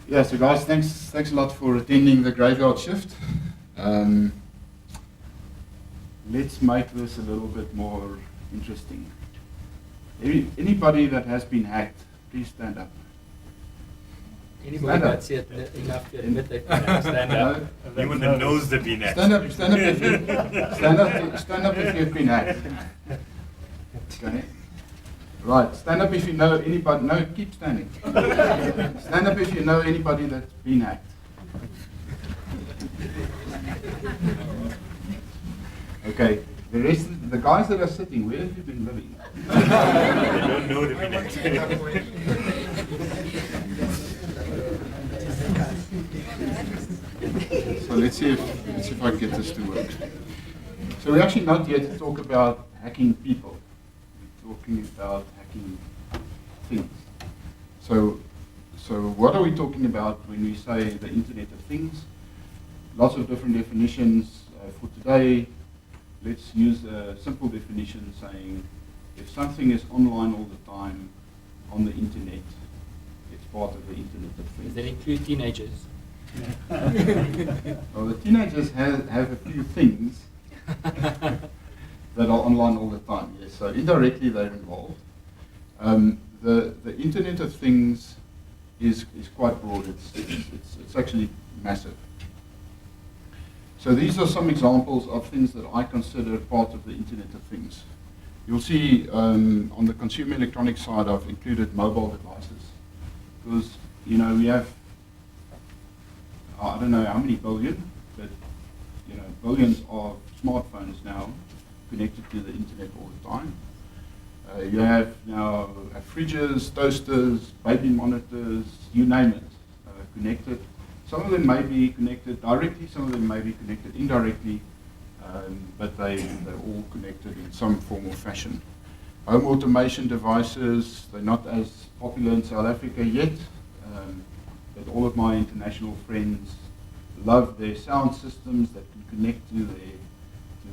Yeah, so guys, thanks a lot for attending the graveyard shift. Let's make this a little bit more interesting. Anybody that has been hacked, please stand up. Anybody that's yet enough to admit they can stand up. Anyone that knows they've been hacked. Stand up if you've been hacked. Okay. Right, stand up if you know anybody. No, keep standing. Stand up if you know anybody that's been hacked. Okay, the rest, the guys that are sitting, where have you been living? They don't know they've been hacked. So let's see if I can get this to work. So we're actually not here to talk about hacking people. We're talking about hacking things. So what are we talking about when we say the Internet of Things? Lots of different definitions. For today, let's use a simple definition saying if something is online all the time on the Internet, it's part of the Internet of Things. Does that include teenagers? Well, the teenagers have a few things that are online all the time. Yes, so indirectly they're involved. The Internet of Things is quite broad. It's actually massive. So these are some examples of things that I consider part of the Internet of Things. You'll see on the consumer electronics side, I've included mobile devices because we have. I don't know how many billion, but billions of smartphones now connected to the internet all the time. You have now fridges, toasters, baby monitors, you name it, connected. Some of them may be connected directly, some of them may be connected indirectly, but they're all connected in some form or fashion. Home automation devices, they're not as popular in South Africa yet. But all of my international friends love their sound systems that can connect to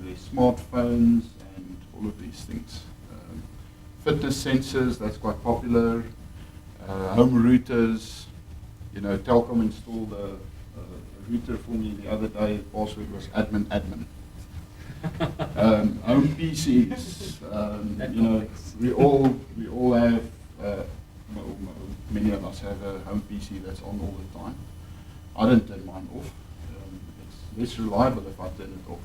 their smartphones and all of these things. Fitness sensors, that's quite popular. Home routers, Telkom installed a router for me the other day. The password was admin. Home PCs, we all have. Many of us have a home PC that's on all the time. I don't turn mine off. It's less reliable if I turn it off.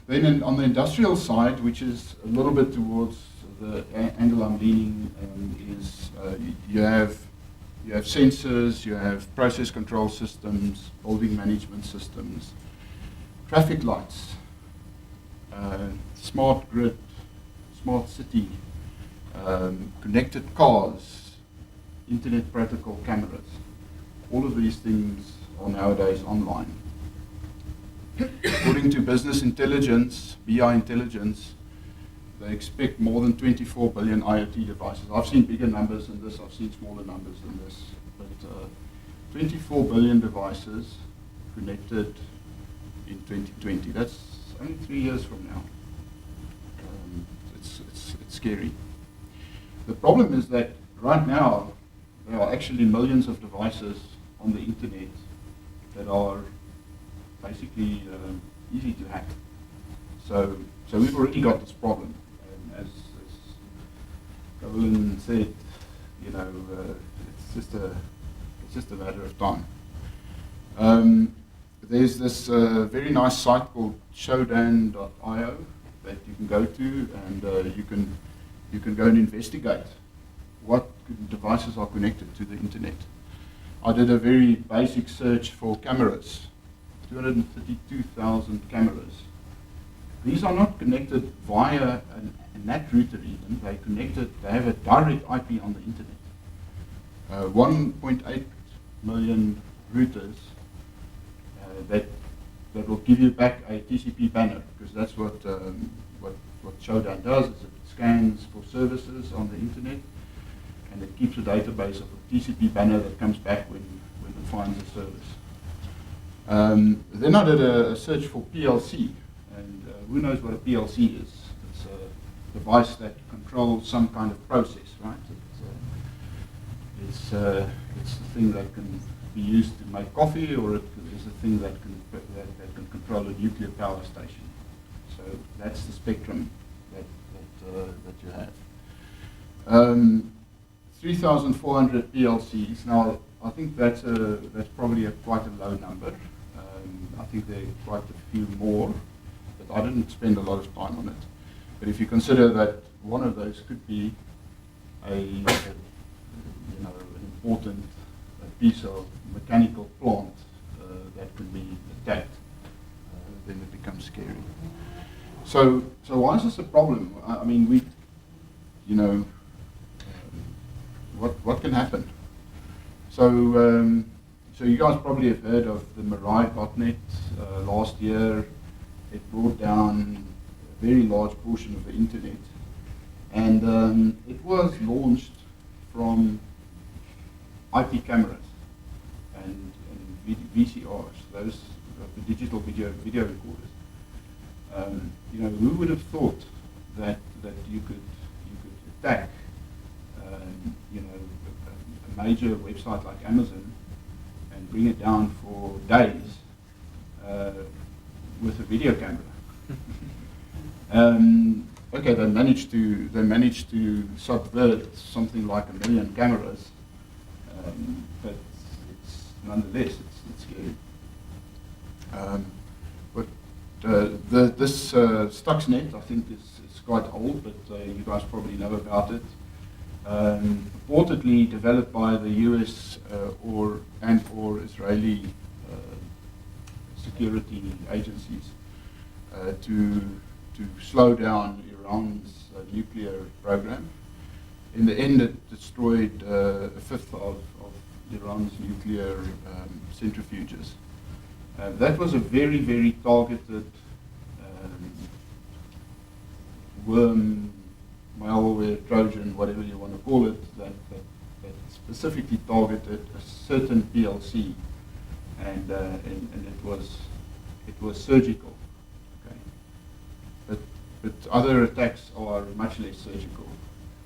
Then on the industrial side, which is a little bit towards the angle I'm leaning, is you have sensors, you have process control systems, building management systems, traffic lights, smart grid, smart city, connected cars, internet protocol cameras. All of these things are nowadays online. According to business intelligence, BI intelligence, they expect more than 24 billion IoT devices. I've seen bigger numbers than this, I've seen smaller numbers than this, but 24 billion devices connected in 2020. That's only 3 years from now. It's scary. The problem is that right now there are actually millions of devices on the internet that are basically easy to hack. So we've already got this problem. And as Colin said, it's just a matter of time. There's this very nice site called showdown.io that you can go to, and you can go and investigate what devices are connected to the internet. I did a very basic search for cameras, 232,000 cameras. These are not connected via a NAT router even, they have a direct IP on the internet. 1.8 million routers that will give you back a TCP banner, because that's what Showdown does, is it scans for services on the internet, and it keeps a database of a TCP banner that comes back when it finds a service. Then I did a search for PLC, and who knows what a PLC is? It's a device that controls some kind of process, right? it's the thing that can be used to make coffee, or it is the thing that can control a nuclear power station. So that's the spectrum that you have. 3,400 PLCs. Now, I think that's probably quite a low number. I think there are quite a few more, but I didn't spend a lot of time on it. But if you consider that one of those could be an important piece of mechanical plant that could be attacked, then it becomes scary. So why is this a problem? I mean, what can happen? So you guys probably have heard of the Mirai botnet last year. It brought down a very large portion of the internet, and it was launched from IP cameras and VCRs, those the digital video recorders. Who would have thought that you could attack a major website like Amazon and bring it down for days with a video camera? Okay, they managed to subvert something like 1 million cameras, but it's nonetheless it's scary. This Stuxnet, I think, is quite old, but you guys probably know about it. Reportedly developed by the US or Israeli security agencies to slow down Iran's nuclear program. In the end, it destroyed a fifth of Iran's nuclear centrifuges. That was a very, very targeted worm, malware, Trojan, whatever you want to call it, that specifically targeted a certain PLC, and it was surgical. Okay, but other attacks are much less surgical.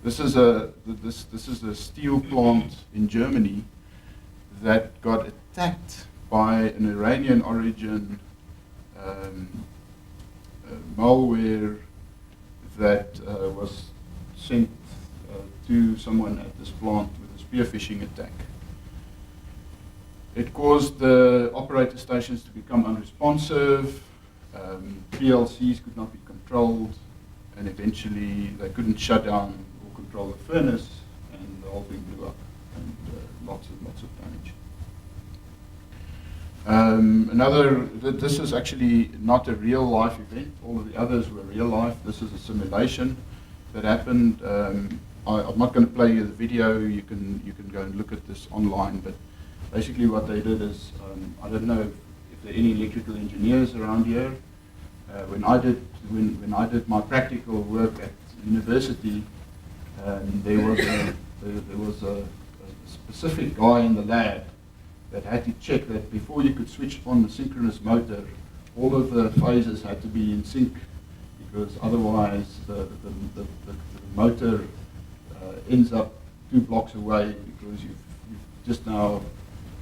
This is a steel plant in Germany that got attacked by an Iranian origin malware that was sent to someone at this plant with a spear phishing attack. It caused the operator stations to become unresponsive, PLCs could not be controlled, and eventually they couldn't shut down or control the furnace, and the whole thing blew up, and lots of damage. This is actually not a real life event. All of the others were real life. This is a simulation that happened. I'm not going to play you the video. You can go and look at this online. But basically, what they did is, I don't know if there are any electrical engineers around here. When I did my practical work at university, there was a specific guy in the lab that had to check that before you could switch on the synchronous motor, all of the phases had to be in sync, because otherwise the motor ends up 2 blocks away, because you've just now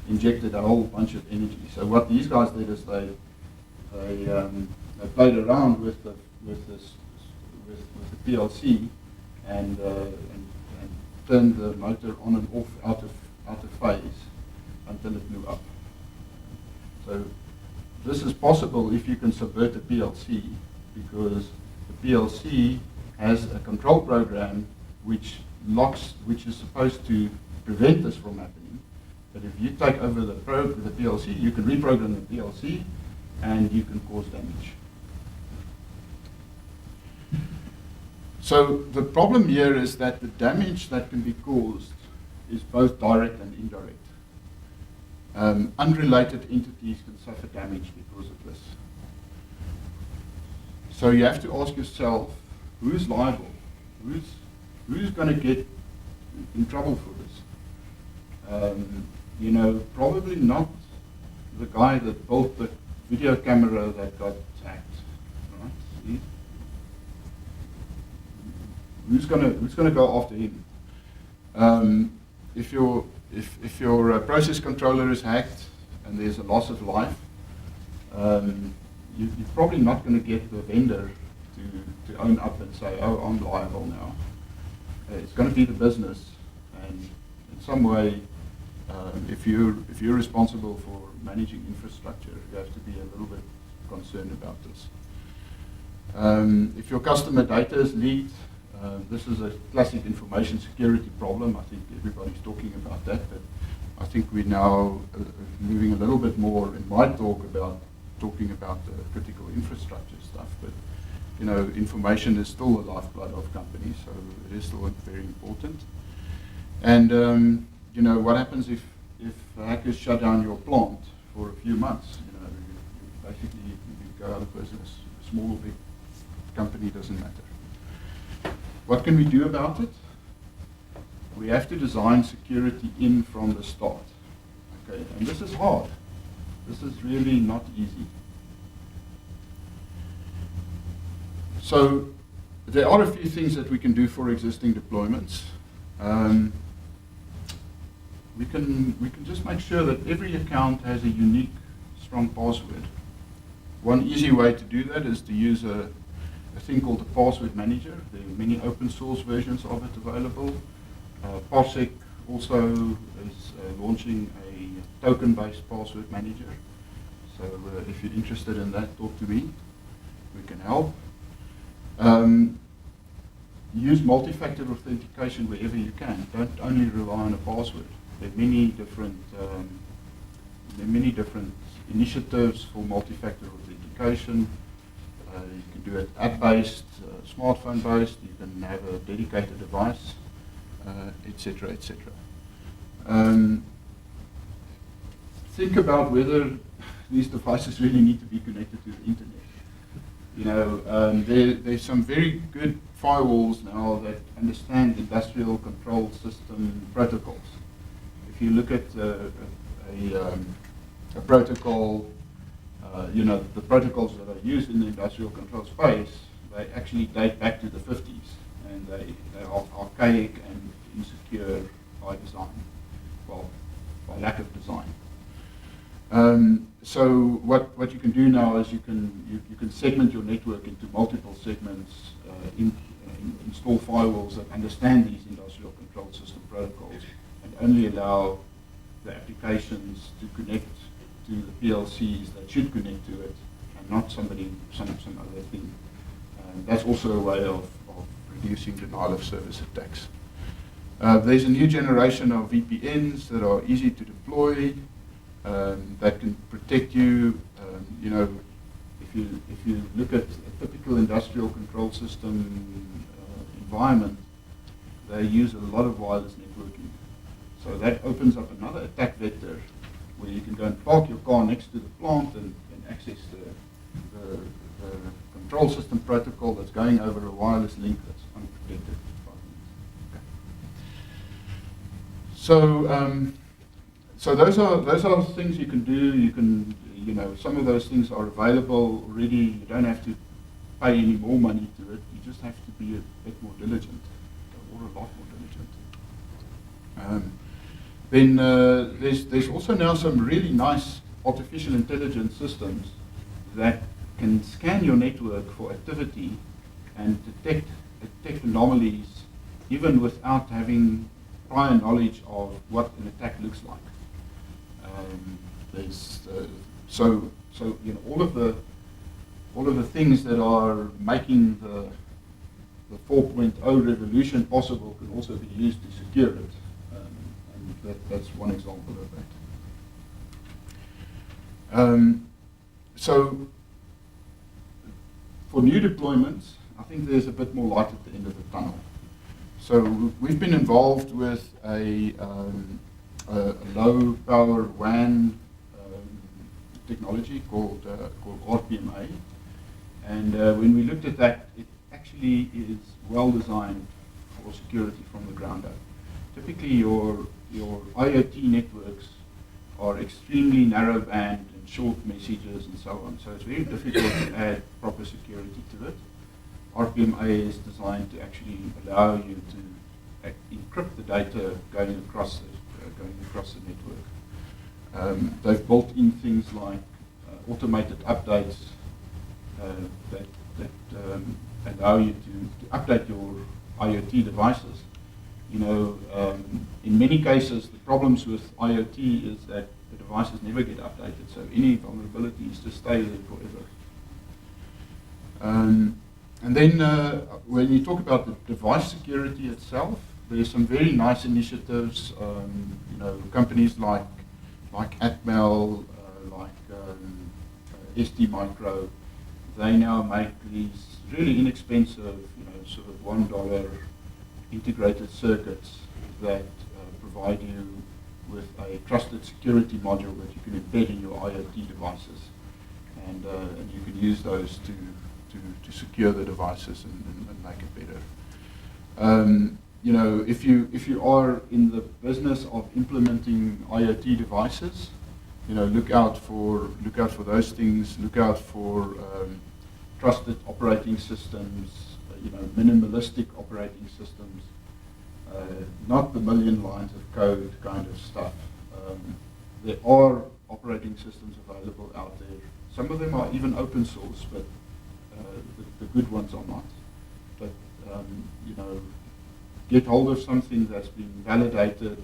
injected a whole bunch of energy. So what these guys did is they played around with the PLC and turned the motor on and off out of phase until it blew up. So this is possible if you can subvert the PLC, because the PLC has a control program which is supposed to prevent this from happening. But if you take over the PLC, you can reprogram the PLC and you can cause damage. So the problem here is that the damage that can be caused is both direct and indirect. Unrelated entities can suffer damage because of this. So you have to ask yourself, who's liable? Who's going to get in trouble for this? Probably not the guy that built the video camera that got hacked, right? Who's going to go after him? if your process controller is hacked and there's a loss of life, you're probably not going to get the vendor to own up and say, oh, I'm liable now. It's going to be the business, and in some way, if you're responsible for managing infrastructure, you have to be a little bit concerned about this. If your customer data is leaked, this is a classic information security problem. I think everybody's talking about that, but I think we're now moving a little bit more in my talk about talking about the critical infrastructure stuff. But information is still the lifeblood of companies, so it is still very important. And what happens if hackers shut down your plant for a few months? You basically you go out of business. Small or big company, doesn't matter. What can we do about it? We have to design security in from the start. Okay, and this is hard. This is really not easy. So there are a few things that we can do for existing deployments. We can just make sure that every account has a unique, strong password. One easy way to do that is to use a thing called the password manager. There are many open source versions of it available. Parsec also is launching a token-based password manager. So if you're interested in that, talk to me. We can help. Use multi-factor authentication wherever you can. Don't only rely on a password. There are many different initiatives for multi-factor authentication. You can do it app-based, smartphone-based. You can have a dedicated device, etc., etc. Think about whether these devices really need to be connected to the internet. There's some very good firewalls now that understand industrial control system protocols. If you look at a protocol, the protocols that are used in the industrial control space, they actually date back to the 50s, and they are archaic and insecure by design, well, by lack of design. So what you can do now is you can segment your network into multiple segments, install firewalls that understand these industrial control system protocols, and only allow the applications to connect to the PLCs that should connect to it, and not some other thing. That's also a way of reducing denial of service attacks. There's a new generation of VPNs that are easy to deploy, that can protect you. If you look at a typical industrial control system environment, they use a lot of wireless networking. So that opens up another attack vector where you can go and park your car next to the plant and access the control system protocol that's going over a wireless link that's unprotected. Okay. So those are things you can do. You can, some of those things are available already. You don't have to pay any more money to it. You just have to be a bit more diligent, or a lot more diligent. Then there's also now some really nice artificial intelligence systems that can scan your network for activity and detect anomalies even without having prior knowledge of what an attack looks like. All of the things that are making the 4.0 revolution possible can also be used to secure it. That's one example of that. So for new deployments, I think there's a bit more light at the end of the tunnel. So we've been involved with a low power WAN technology called RPMA, and when we looked at that, it actually is well designed for security from the ground up. Typically, your IoT networks are extremely narrow band and short messages and so on, so it's very difficult to add proper security to it. RPMA is designed to actually allow you to encrypt the data going across the network. They've built in things like automated updates that allow you to update your IoT devices. You know, in many cases, the problems with IoT is that the devices never get updated, so any vulnerabilities just stay there forever. And then when you talk about the device security itself, there's some very nice initiatives. You know, companies like Atmel, ST Micro, they now make these really inexpensive, you know, sort of $1 integrated circuits that provide you with a trusted security module that you can embed in your IoT devices, and you can use those to secure the devices and make it better. You know, if you are in the business of implementing IoT devices, you know, look out for those things. Look out for trusted operating systems. You know, minimalistic operating systems, not the million lines of code kind of stuff. There are operating systems available out there. Some of them are even open source, but the good ones are not. But you know, get hold of something that's been validated,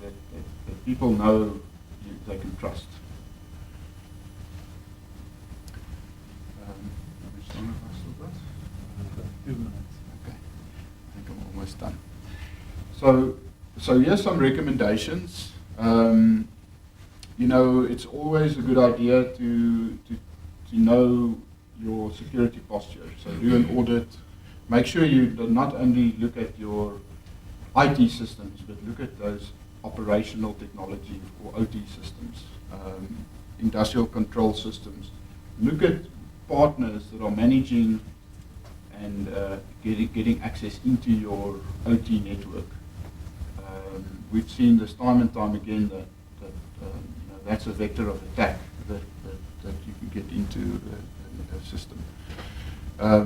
that people know they can trust. How much time have I still got? 2 minutes. Okay, I think I'm almost done. So here's some recommendations. You know, it's always a good idea to know your security posture. So do an audit. Make sure you do not only look at your IT systems, but look at those operational technology or OT systems, industrial control systems. Look at partners that are managing and getting access into your OT network. We've seen this time and time again that you know, that's a vector of attack that you can get into a system.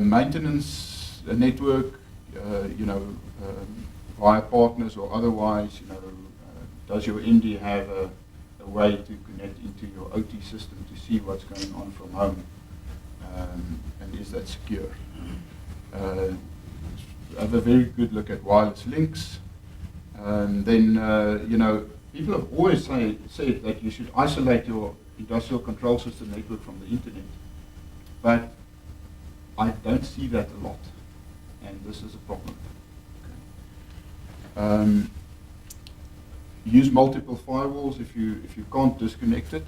Maintenance a network, you know, via partners or otherwise. You know, does your MD have a way to connect into your OT system to see what's going on from home, and is that secure? Have a very good look at wireless links. Then, you know, people have always said that you should isolate your industrial control system network from the internet, but I don't see that a lot, and this is a problem. Okay. Use multiple firewalls if you can't disconnect it.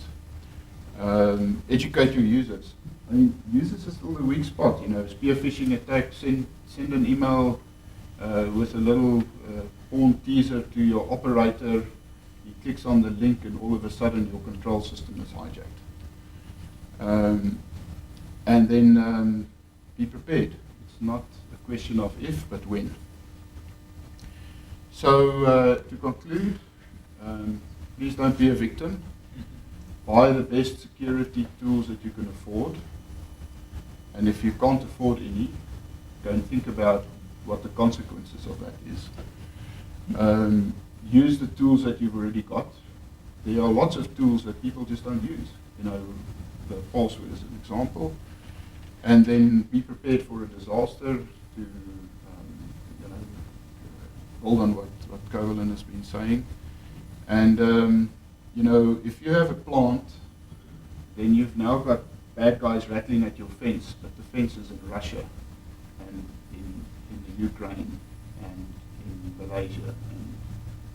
Educate your users. I mean, users are still the weak spot. You know, spear phishing attack. Send an email with a little porn teaser to your operator. He clicks on the link, and all of a sudden your control system is hijacked. And then be prepared. It's not a question of if, but when. So to conclude, please don't be a victim. Buy the best security tools that you can afford. And if you can't afford any, don't think about what the consequences of that is. Use the tools that you've already got. There are lots of tools that people just don't use. You know, the password is an example. And then be prepared for a disaster to you know, build on what Covalin has been saying. And you know, if you have a plant, then you've now got bad guys rattling at your fence, but the fence is in Russia and in the Ukraine and in Malaysia. And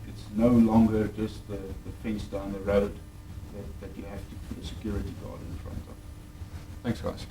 it's no longer just the fence down the road that you have to put a security guard in front of. Thanks, guys.